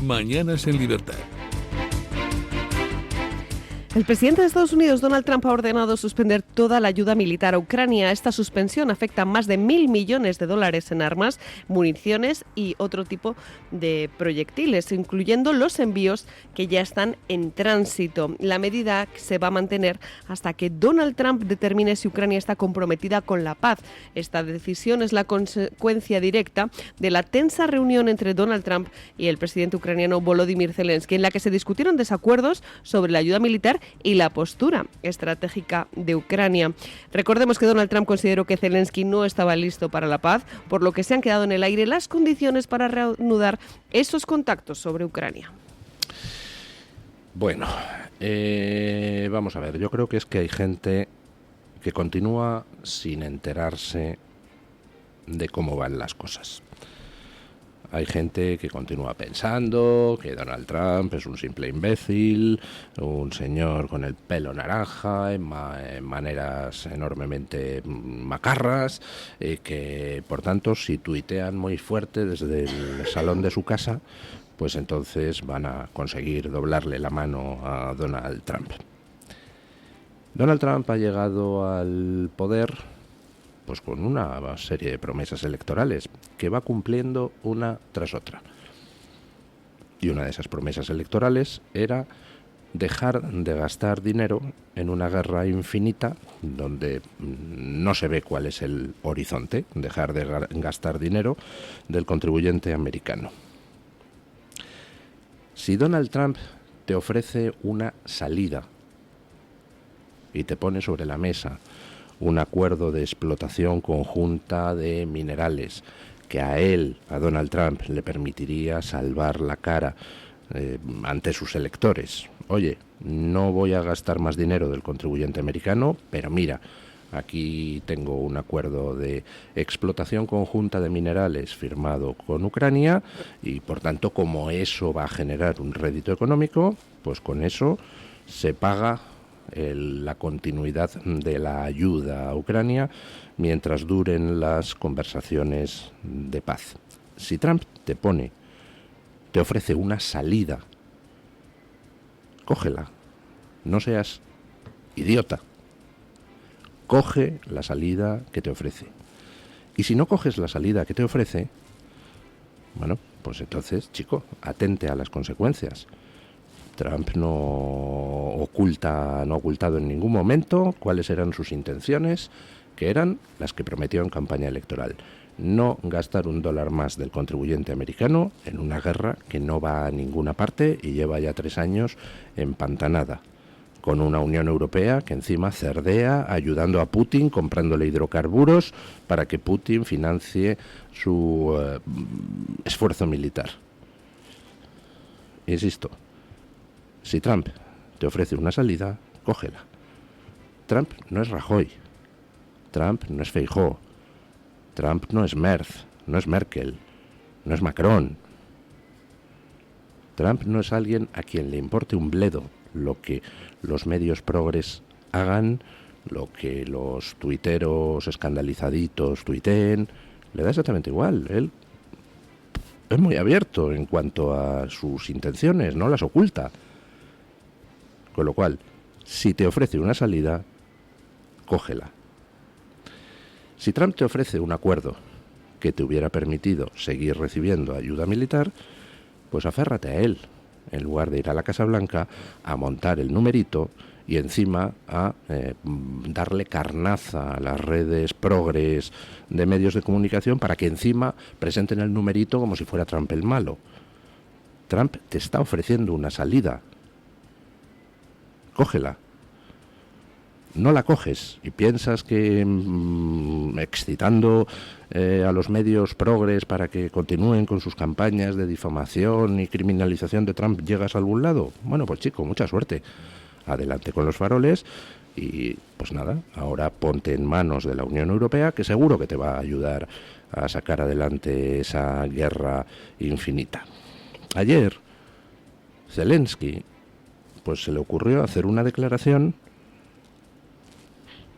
Mañanas en Libertad. El presidente de Estados Unidos, Donald Trump, ha ordenado suspender toda la ayuda militar a Ucrania. Esta suspensión afecta a más de 1.000 millones de dólares en armas, municiones y otro tipo de proyectiles, incluyendo los envíos que ya están en tránsito. La medida se va a mantener hasta que Donald Trump determine si Ucrania está comprometida con la paz. Esta decisión es la consecuencia directa de la tensa reunión entre Donald Trump y el presidente ucraniano Volodymyr Zelensky, en la que se discutieron desacuerdos sobre la ayuda militar y la postura estratégica de Ucrania. Recordemos que Donald Trump consideró que Zelensky no estaba listo para la paz, por lo que se han quedado en el aire las condiciones para reanudar esos contactos sobre Ucrania. Bueno, vamos a ver, yo creo que es que hay gente que continúa sin enterarse de cómo van las cosas. Hay gente que continúa pensando que Donald Trump es un simple imbécil, un señor con el pelo naranja, en maneras enormemente macarras, que por tanto si tuitean muy fuerte desde el salón de su casa, pues entonces van a conseguir doblarle la mano a Donald Trump. Donald Trump ha llegado al poder pues con una serie de promesas electorales que va cumpliendo una tras otra. Y una de esas promesas electorales era dejar de gastar dinero en una guerra infinita donde no se ve cuál es el horizonte, dejar de gastar dinero del contribuyente americano. Si Donald Trump te ofrece una salida y te pone sobre la mesa un acuerdo de explotación conjunta de minerales que a Donald Trump, le permitiría salvar la cara ante sus electores. Oye, no voy a gastar más dinero del contribuyente americano, pero mira, aquí tengo un acuerdo de explotación conjunta de minerales firmado con Ucrania y, por tanto, como eso va a generar un rédito económico, pues con eso se paga la continuidad de la ayuda a Ucrania mientras duren las conversaciones de paz. Si Trump te ofrece una salida, cógela, no seas idiota, coge la salida que te ofrece. Y si no coges la salida que te ofrece, bueno, pues entonces, chico, atente a las consecuencias. Trump no ha ocultado en ningún momento cuáles eran sus intenciones, que eran las que prometió en campaña electoral. No gastar $1 más del contribuyente americano en una guerra que no va a ninguna parte y lleva ya 3 años empantanada, con una Unión Europea que encima cerdea ayudando a Putin, comprándole hidrocarburos para que Putin financie su esfuerzo militar. Insisto, si Trump te ofrece una salida, cógela. Trump no es Rajoy, Trump no es Feijóo, Trump no es Merz, no es Merkel, no es Macron. Trump no es alguien a quien le importe un bledo lo que los medios progres hagan, lo que los tuiteros escandalizaditos tuiteen, le da exactamente igual. Él es muy abierto en cuanto a sus intenciones, no las oculta. Con lo cual, si te ofrece una salida, cógela. Si Trump te ofrece un acuerdo que te hubiera permitido seguir recibiendo ayuda militar, pues aférrate a él, en lugar de ir a la Casa Blanca a montar el numerito y encima a darle carnaza a las redes progres de medios de comunicación para que encima presenten el numerito como si fuera Trump el malo. Trump te está ofreciendo una salida. Cógela. No la coges y piensas que excitando a los medios progres para que continúen con sus campañas de difamación y criminalización de Trump llegas a algún lado. Bueno, pues chico, mucha suerte. Adelante con los faroles y pues nada, ahora ponte en manos de la Unión Europea, que seguro que te va a ayudar a sacar adelante esa guerra infinita. Ayer Zelensky pues se le ocurrió hacer una declaración,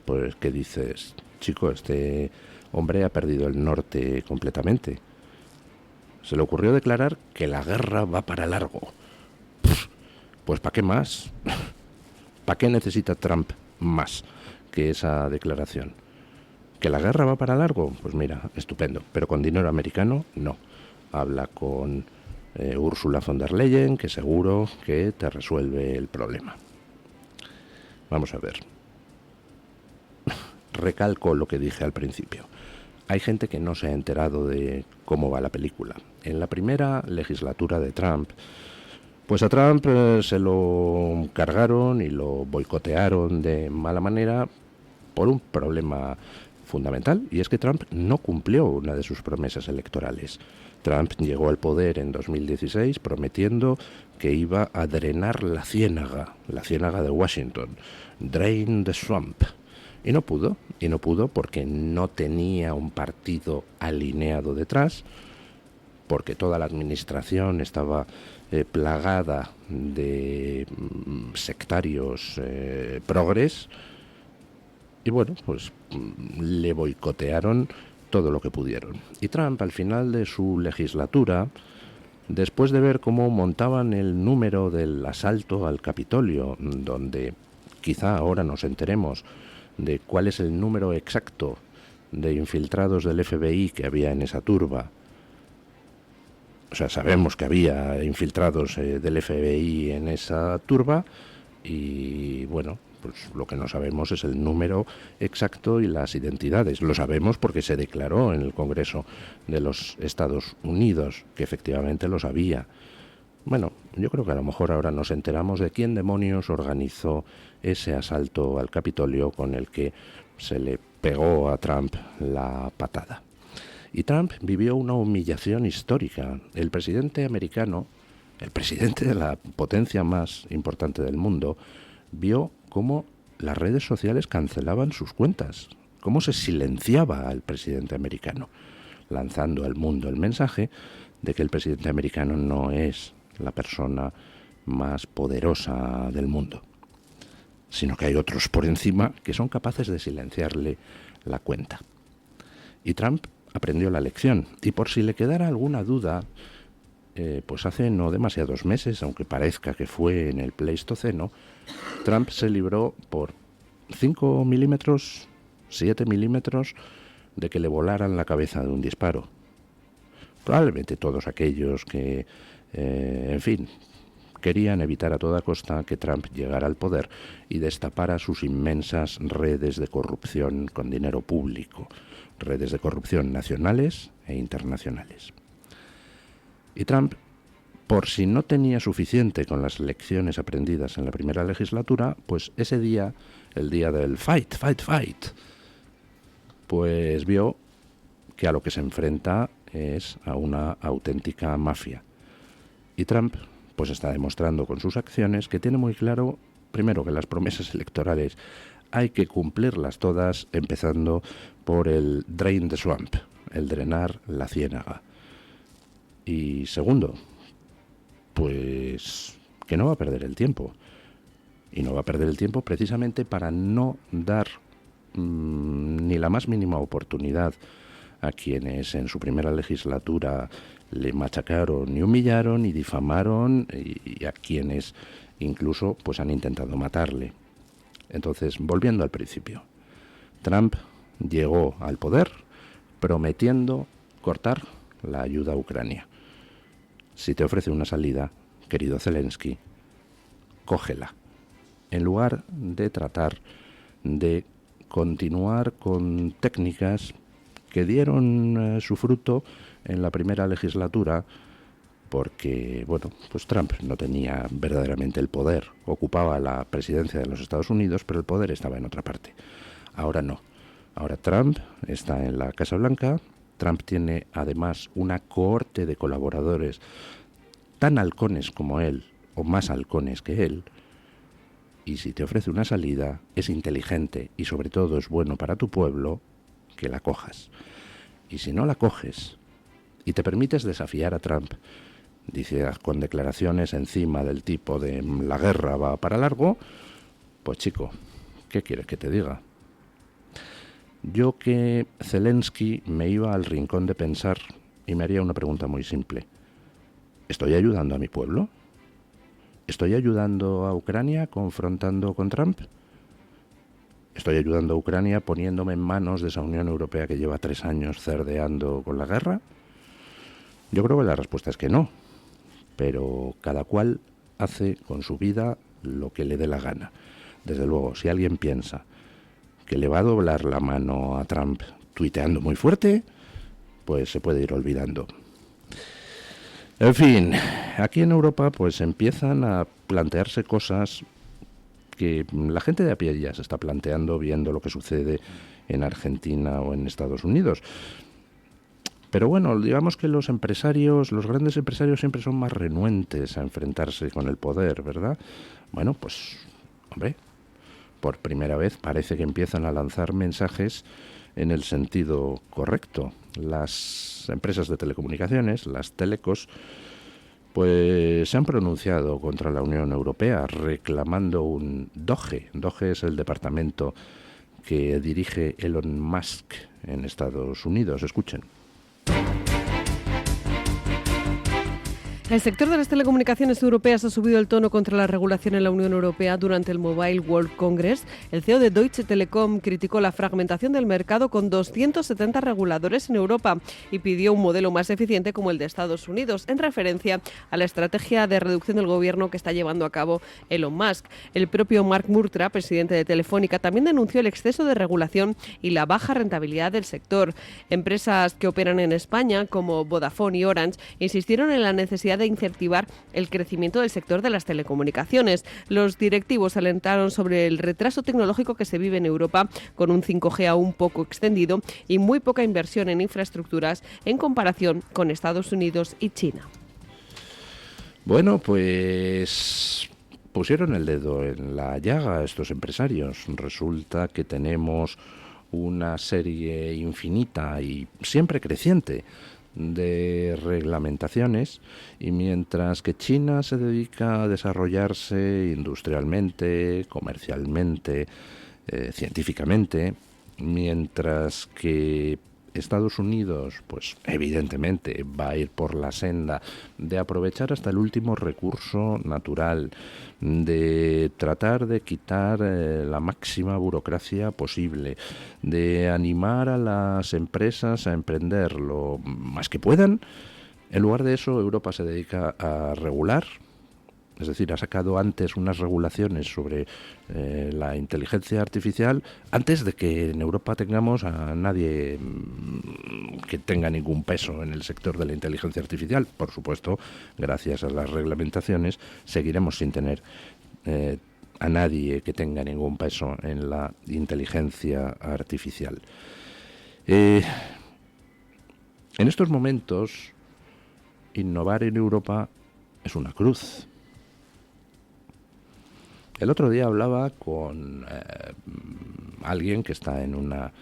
pues que dices, chico, este hombre ha perdido el norte completamente. se le ocurrió declarar que la guerra va para largo. Pues ¿para qué más? ¿Para qué necesita Trump más que esa declaración? ¿Que la guerra va para largo? Pues mira, estupendo. Pero con dinero americano, no. Habla con Ursula von der Leyen, que seguro que te resuelve el problema. Vamos a ver. Recalco lo que dije al principio. Hay gente que no se ha enterado de cómo va la película. En la primera legislatura de Trump, pues a Trump se lo cargaron y lo boicotearon de mala manera por un problema fundamental, y es que Trump no cumplió una de sus promesas electorales. Trump llegó al poder en 2016 prometiendo que iba a drenar la ciénaga de Washington, drain the swamp. Y no pudo porque no tenía un partido alineado detrás, porque toda la administración estaba plagada de sectarios progres, y bueno, pues le boicotearon todo lo que pudieron. Y Trump, al final de su legislatura, después de ver cómo montaban el número del asalto al Capitolio, donde quizá ahora nos enteremos de cuál es el número exacto de infiltrados del FBI que había en esa turba. O sea, sabemos que había infiltrados del FBI en esa turba, y bueno, pues lo que no sabemos es el número exacto y las identidades. Lo sabemos porque se declaró en el Congreso de los Estados Unidos que efectivamente los había. Bueno, yo creo que a lo mejor ahora nos enteramos de quién demonios organizó ese asalto al Capitolio con el que se le pegó a Trump la patada. Y Trump vivió una humillación histórica. El presidente americano, el presidente de la potencia más importante del mundo, vio cómo las redes sociales cancelaban sus cuentas, cómo se silenciaba al presidente americano, lanzando al mundo el mensaje de que el presidente americano no es la persona más poderosa del mundo, sino que hay otros por encima que son capaces de silenciarle la cuenta. Y Trump aprendió la lección, y por si le quedara alguna duda, pues hace no demasiados meses, aunque parezca que fue en el Pleistoceno, Trump se libró por 5 milímetros, 7 milímetros, de que le volaran la cabeza de un disparo. Probablemente todos aquellos que, en fin, querían evitar a toda costa que Trump llegara al poder y destapara sus inmensas redes de corrupción con dinero público, redes de corrupción nacionales e internacionales. Y Trump, por si no tenía suficiente con las lecciones aprendidas en la primera legislatura, pues ese día, el día del fight, pues vio que a lo que se enfrenta es a una auténtica mafia. Y Trump pues está demostrando con sus acciones que tiene muy claro, primero, que las promesas electorales hay que cumplirlas todas, empezando por el drain the swamp, el drenar la ciénaga. Y segundo, pues que no va a perder el tiempo. Y no va a perder el tiempo precisamente para no dar ni la más mínima oportunidad a quienes en su primera legislatura le machacaron y humillaron y difamaron, y a quienes incluso pues han intentado matarle. Entonces, volviendo al principio, Trump llegó al poder prometiendo cortar la ayuda a Ucrania. Si te ofrece una salida, querido Zelensky, cógela, en lugar de tratar de continuar con técnicas que dieron su fruto en la primera legislatura, porque, bueno, pues Trump no tenía verdaderamente el poder. Ocupaba la presidencia de los Estados Unidos, pero el poder estaba en otra parte. Ahora no. Ahora Trump está en la Casa Blanca. Trump tiene además una cohorte de colaboradores tan halcones como él, o más halcones que él, y si te ofrece una salida, es inteligente y sobre todo es bueno para tu pueblo, que la cojas. Y si no la coges y te permites desafiar a Trump, dice con declaraciones encima del tipo de la guerra va para largo, pues chico, ¿qué quieres que te diga? Yo que Zelensky me iba al rincón de pensar y me haría una pregunta muy simple. ¿Estoy ayudando a mi pueblo? ¿Estoy ayudando a Ucrania confrontando con Trump? ¿Estoy ayudando a Ucrania poniéndome en manos de esa Unión Europea que lleva 3 años cerdeando con la guerra? Yo creo que la respuesta es que no, pero cada cual hace con su vida lo que le dé la gana. Desde luego, si alguien piensa que le va a doblar la mano a Trump tuiteando muy fuerte, pues se puede ir olvidando. En fin, aquí en Europa pues empiezan a plantearse cosas que la gente de a pie ya se está planteando viendo lo que sucede en Argentina o en Estados Unidos. Pero bueno, digamos que los grandes empresarios siempre son más renuentes a enfrentarse con el poder, ¿verdad? Bueno, pues, hombre, por primera vez parece que empiezan a lanzar mensajes en el sentido correcto. Las empresas de telecomunicaciones, las telecos, pues se han pronunciado contra la Unión Europea reclamando un DOGE. DOGE es el departamento que dirige Elon Musk en Estados Unidos. Escuchen. El sector de las telecomunicaciones europeas ha subido el tono contra la regulación en la Unión Europea durante el Mobile World Congress. El CEO de Deutsche Telekom criticó la fragmentación del mercado con 270 reguladores en Europa y pidió un modelo más eficiente como el de Estados Unidos, en referencia a la estrategia de reducción del gobierno que está llevando a cabo Elon Musk. El propio Mark Murtra, presidente de Telefónica, también denunció el exceso de regulación y la baja rentabilidad del sector. Empresas que operan en España, como Vodafone y Orange, insistieron en la necesidad de incentivar el crecimiento del sector de las telecomunicaciones. Los directivos alentaron sobre el retraso tecnológico que se vive en Europa, con un 5G aún poco extendido y muy poca inversión en infraestructuras en comparación con Estados Unidos y China. Bueno, pues pusieron el dedo en la llaga estos empresarios. Resulta que tenemos una serie infinita y siempre creciente de reglamentaciones, y mientras que China se dedica a desarrollarse industrialmente, comercialmente, científicamente, mientras que Estados Unidos, pues evidentemente va a ir por la senda de aprovechar hasta el último recurso natural, de tratar de quitar la máxima burocracia posible, de animar a las empresas a emprender lo más que puedan. En lugar de eso, Europa se dedica a regular. Es decir, ha sacado antes unas regulaciones sobre la inteligencia artificial antes de que en Europa tengamos a nadie que tenga ningún peso en el sector de la inteligencia artificial. Por supuesto, gracias a las reglamentaciones, seguiremos sin tener a nadie que tenga ningún peso en la inteligencia artificial. En estos momentos, innovar en Europa es una cruz. El otro día hablaba con alguien que está en una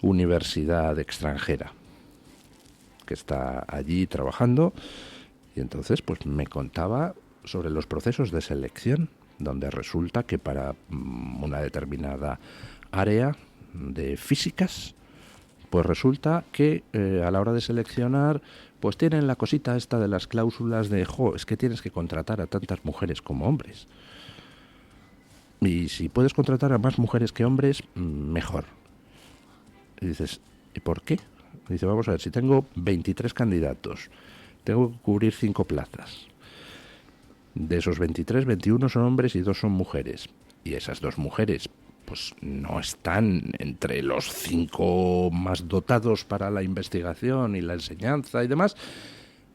universidad extranjera, que está allí trabajando, y entonces pues me contaba sobre los procesos de selección, donde resulta que para una determinada área de físicas, pues resulta que a la hora de seleccionar, pues tienen la cosita esta de las cláusulas de, es que tienes que contratar a tantas mujeres como hombres. Y si puedes contratar a más mujeres que hombres, mejor. Y dices, ¿y por qué? Dice, vamos a ver, si tengo 23 candidatos, tengo que cubrir 5 plazas. De esos 23, 21 son hombres y 2 son mujeres. Y esas 2 mujeres, pues no están entre los 5 más dotados para la investigación y la enseñanza y demás.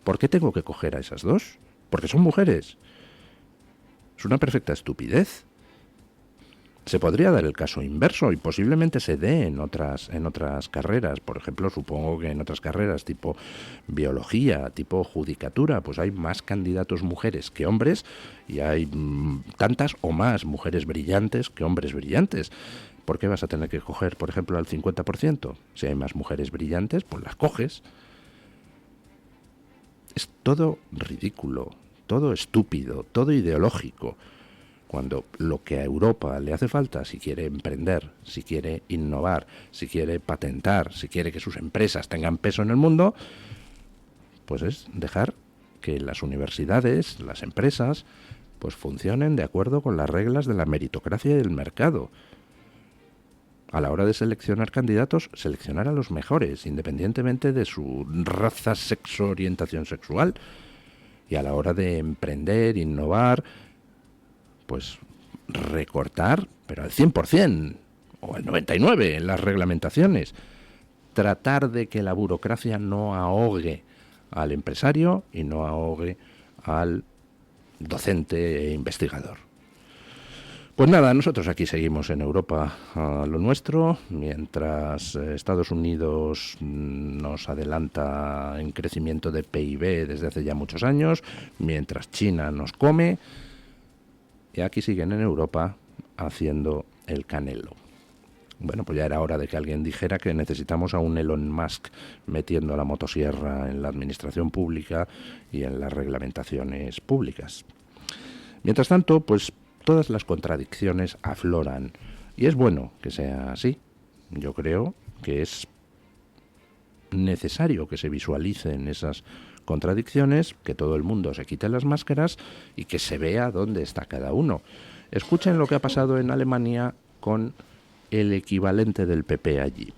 ¿Por qué tengo que coger a esas 2? Porque son mujeres. Es una perfecta estupidez. Se podría dar el caso inverso y posiblemente se dé en otras carreras. Por ejemplo, supongo que en otras carreras tipo biología, tipo judicatura, pues hay más candidatos mujeres que hombres y hay tantas o más mujeres brillantes que hombres brillantes. ¿Por qué vas a tener que coger, por ejemplo, al 50%? Si hay más mujeres brillantes, pues las coges. Es todo ridículo, todo estúpido, todo ideológico. Cuando lo que a Europa le hace falta, si quiere emprender, si quiere innovar, si quiere patentar, si quiere que sus empresas tengan peso en el mundo, pues es dejar que las universidades, las empresas, pues funcionen de acuerdo con las reglas de la meritocracia y del mercado. A la hora de seleccionar candidatos, seleccionar a los mejores, independientemente de su raza, sexo, orientación sexual. Y a la hora de emprender, innovar, pues recortar, pero al 100% o al 99% en las reglamentaciones. Tratar de que la burocracia no ahogue al empresario y no ahogue al docente e investigador. Pues nada, nosotros aquí seguimos en Europa a lo nuestro, mientras Estados Unidos nos adelanta en crecimiento de PIB desde hace ya muchos años, mientras China nos come, y aquí siguen en Europa haciendo el canelo. Bueno, pues ya era hora de que alguien dijera que necesitamos a un Elon Musk metiendo la motosierra en la administración pública y en las reglamentaciones públicas. Mientras tanto, pues todas las contradicciones afloran, y es bueno que sea así. Yo creo que es necesario que se visualicen esas contradicciones, que todo el mundo se quite las máscaras y que se vea dónde está cada uno. Escuchen lo que ha pasado en Alemania con el equivalente del PP allí.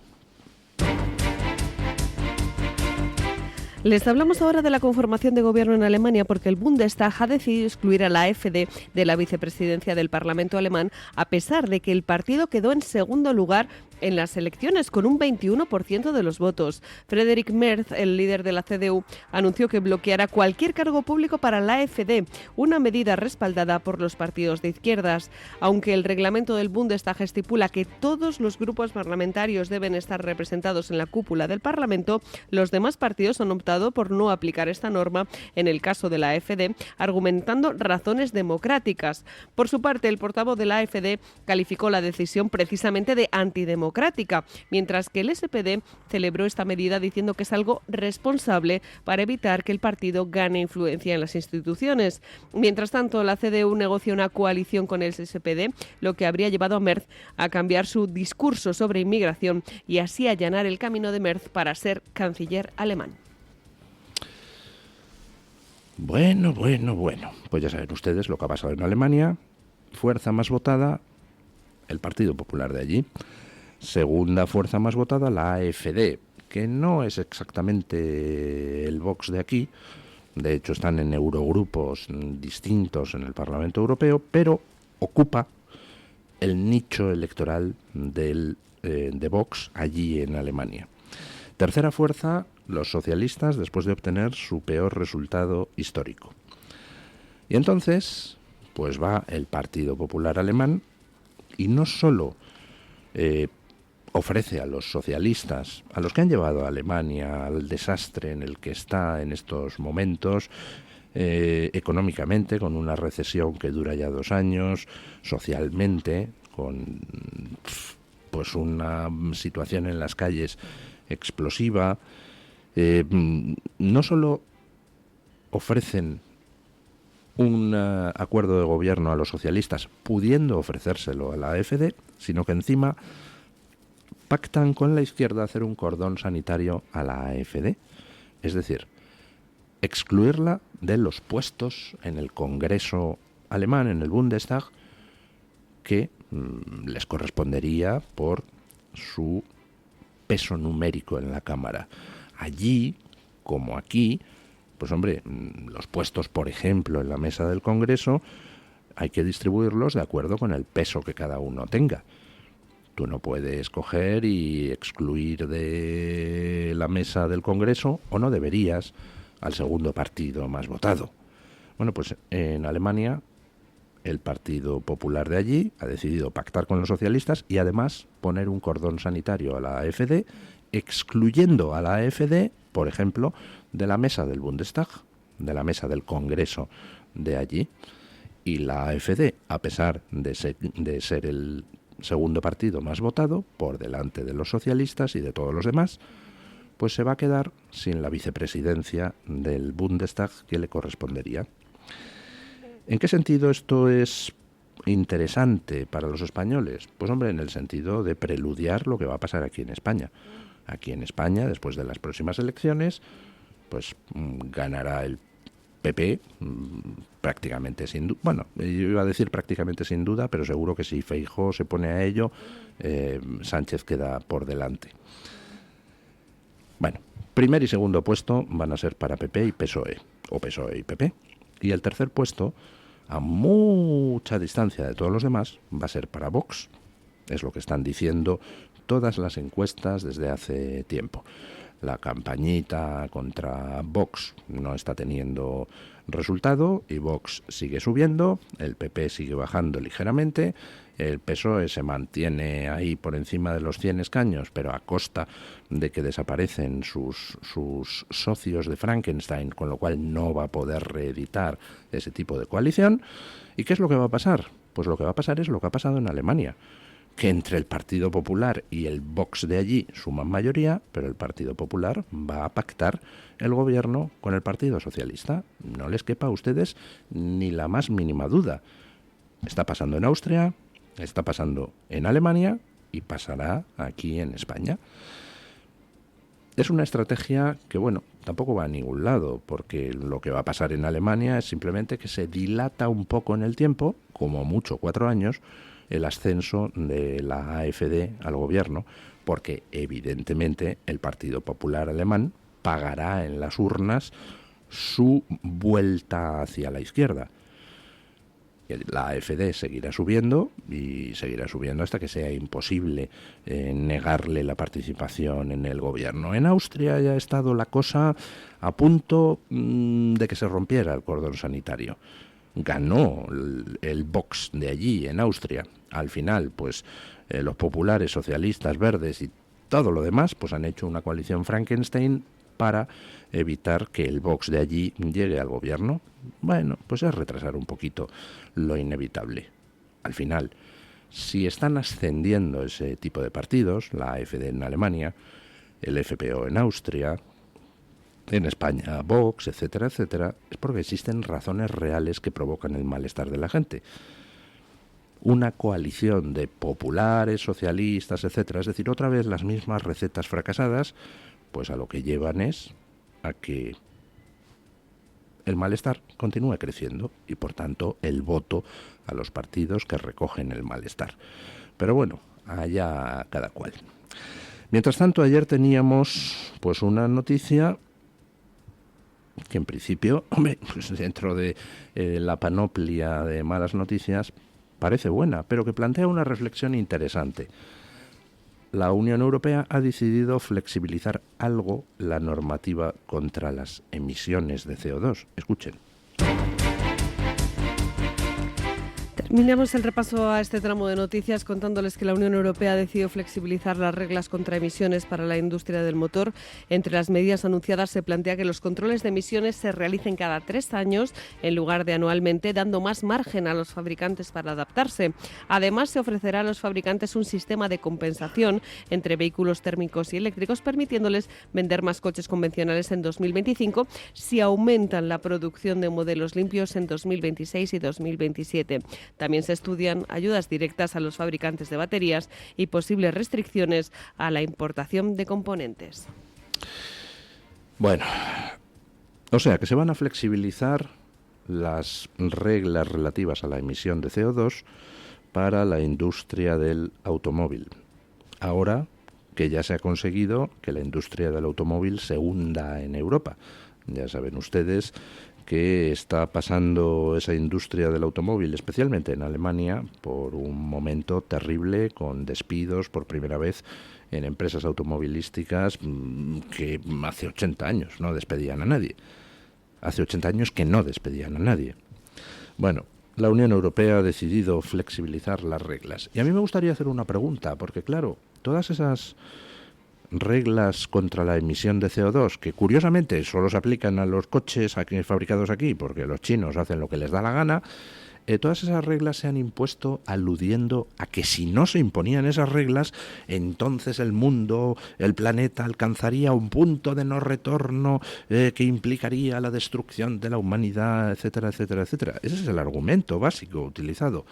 Les hablamos ahora de la conformación de gobierno en Alemania porque el Bundestag ha decidido excluir a la AfD de la vicepresidencia del Parlamento alemán, a pesar de que el partido quedó en segundo lugar en las elecciones con un 21% de los votos. Friedrich Merz, el líder de la CDU, anunció que bloqueará cualquier cargo público para la AfD, una medida respaldada por los partidos de izquierdas. Aunque el reglamento del Bundestag estipula que todos los grupos parlamentarios deben estar representados en la cúpula del Parlamento, los demás partidos han optado por no aplicar esta norma en el caso de la AfD, argumentando razones democráticas. Por su parte, el portavoz de la AfD calificó la decisión precisamente de antidemocrática, mientras que el SPD celebró esta medida diciendo que es algo responsable para evitar que el partido gane influencia en las instituciones. Mientras tanto, la CDU negocia una coalición con el SPD, lo que habría llevado a Merz a cambiar su discurso sobre inmigración y así allanar el camino de Merz para ser canciller alemán. Bueno. Pues ya saben ustedes lo que ha pasado en Alemania. Fuerza más votada, el Partido Popular de allí. Segunda fuerza más votada, la AfD, que no es exactamente el Vox de aquí. De hecho, están en eurogrupos distintos en el Parlamento Europeo, pero ocupa el nicho electoral de Vox allí en Alemania. Tercera fuerza, los socialistas, después de obtener su peor resultado histórico. Y entonces, pues va el Partido Popular Alemán y no solo ofrece a los socialistas, a los que han llevado a Alemania al desastre en el que está en estos momentos, económicamente, con una recesión que dura ya 2 años, socialmente, con pues una situación en las calles explosiva. No solo ofrecen un acuerdo de gobierno a los socialistas, pudiendo ofrecérselo a la AfD, sino que encima pactan con la izquierda hacer un cordón sanitario a la AfD. Es decir, excluirla de los puestos en el Congreso alemán, en el Bundestag, que les correspondería por su peso numérico en la Cámara. Allí, como aquí, pues hombre, los puestos, por ejemplo, en la mesa del Congreso, hay que distribuirlos de acuerdo con el peso que cada uno tenga. Tú no puedes coger y excluir de la mesa del Congreso, o no deberías, al segundo partido más votado. Bueno, pues en Alemania el Partido Popular de allí ha decidido pactar con los socialistas y además poner un cordón sanitario a la AfD, excluyendo a la AfD, por ejemplo, de la mesa del Bundestag, de la mesa del Congreso de allí. Y la AfD, a pesar de ser el segundo partido más votado, por delante de los socialistas y de todos los demás, pues se va a quedar sin la vicepresidencia del Bundestag que le correspondería. ¿En qué sentido esto es interesante para los españoles? Pues hombre, en el sentido de preludiar lo que va a pasar aquí en España. Aquí en España, después de las próximas elecciones, pues ganará el PP prácticamente sin duda. Bueno, yo iba a decir prácticamente sin duda, pero seguro que si Feijóo se pone a ello, Sánchez queda por delante. Bueno, primer y segundo puesto van a ser para PP y PSOE, o PSOE y PP. Y el tercer puesto, a mucha distancia de todos los demás, va a ser para Vox. Es lo que están diciendo todas las encuestas desde hace tiempo. La campañita contra Vox no está teniendo resultado y Vox sigue subiendo, el PP sigue bajando ligeramente, el PSOE se mantiene ahí por encima de los 100 escaños, pero a costa de que desaparecen sus socios de Frankenstein, con lo cual no va a poder reeditar ese tipo de coalición. ¿Y qué es lo que va a pasar? Pues lo que va a pasar es lo que ha pasado en Alemania, que entre el Partido Popular y el Vox de allí suman mayoría, pero el Partido Popular va a pactar el gobierno con el Partido Socialista. No les quepa a ustedes ni la más mínima duda. Está pasando en Austria, está pasando en Alemania y pasará aquí en España. Es una estrategia que, bueno, tampoco va a ningún lado, porque lo que va a pasar en Alemania es simplemente que se dilata un poco en el tiempo, como mucho 4 años, el ascenso de la AfD al gobierno, porque evidentemente el Partido Popular Alemán pagará en las urnas su vuelta hacia la izquierda. La AfD seguirá subiendo y seguirá subiendo hasta que sea imposible negarle la participación en el gobierno. En Austria ya ha estado la cosa a punto de que se rompiera el cordón sanitario. Ganó el Vox de allí, en Austria. Al final, pues los populares, socialistas, verdes y todo lo demás, pues han hecho una coalición Frankenstein para evitar que el Vox de allí llegue al gobierno. Bueno, pues es retrasar un poquito lo inevitable. Al final, si están ascendiendo ese tipo de partidos, la AfD en Alemania, el FPÖ en Austria, en España Vox, etcétera, etcétera, es porque existen razones reales que provocan el malestar de la gente. Una coalición de populares, socialistas, etcétera, es decir, otra vez las mismas recetas fracasadas, pues a lo que llevan es a que el malestar continúe creciendo y, por tanto, el voto a los partidos que recogen el malestar. Pero bueno, allá cada cual. Mientras tanto, ayer teníamos pues una noticia que en principio, hombre, pues dentro de la panoplia de malas noticias parece buena, pero que plantea una reflexión interesante. La Unión Europea ha decidido flexibilizar algo la normativa contra las emisiones de CO2. Escuchen. Terminamos el repaso a este tramo de noticias contándoles que la Unión Europea ha decidido flexibilizar las reglas contra emisiones para la industria del motor. Entre las medidas anunciadas se plantea que los controles de emisiones se realicen cada 3 años en lugar de anualmente, dando más margen a los fabricantes para adaptarse. Además, se ofrecerá a los fabricantes un sistema de compensación entre vehículos térmicos y eléctricos, permitiéndoles vender más coches convencionales en 2025 si aumentan la producción de modelos limpios en 2026 y 2027. También se estudian ayudas directas a los fabricantes de baterías y posibles restricciones a la importación de componentes. Bueno, o sea que se van a flexibilizar las reglas relativas a la emisión de CO2 para la industria del automóvil. Ahora que ya se ha conseguido que la industria del automóvil se hunda en Europa. Ya saben ustedes que está pasando esa industria del automóvil, especialmente en Alemania, por un momento terrible, con despidos por primera vez en empresas automovilísticas que hace 80 años no despedían a nadie. Hace 80 años que no despedían a nadie. Bueno, la Unión Europea ha decidido flexibilizar las reglas. Y a mí me gustaría hacer una pregunta, porque claro, todas esas reglas contra la emisión de CO2, que curiosamente solo se aplican a los coches aquí, fabricados aquí, porque los chinos hacen lo que les da la gana, todas esas reglas se han impuesto aludiendo a que si no se imponían esas reglas, entonces el mundo, el planeta, alcanzaría un punto de no retorno que implicaría la destrucción de la humanidad, etcétera, etcétera, etcétera. Ese es el argumento básico utilizado.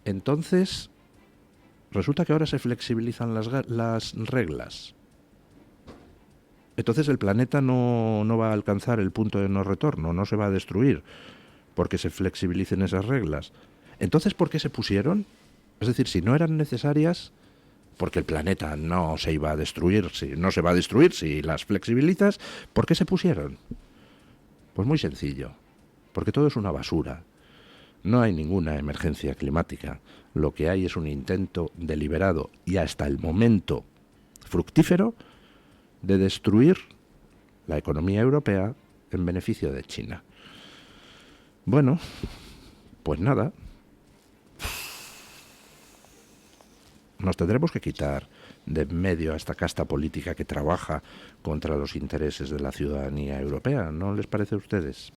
Entonces, resulta que ahora se flexibilizan las reglas. Entonces el planeta no va a alcanzar el punto de no retorno, no se va a destruir porque se flexibilicen esas reglas. Entonces, ¿por qué se pusieron? Es decir, si no eran necesarias, porque el planeta no se iba a destruir, no se va a destruir si las flexibilizas, ¿por qué se pusieron? Pues muy sencillo, porque todo es una basura. No hay ninguna emergencia climática. Lo que hay es un intento deliberado y hasta el momento fructífero de destruir la economía europea en beneficio de China. Bueno, pues nada. Nos tendremos que quitar de en medio a esta casta política que trabaja contra los intereses de la ciudadanía europea, ¿no les parece a ustedes?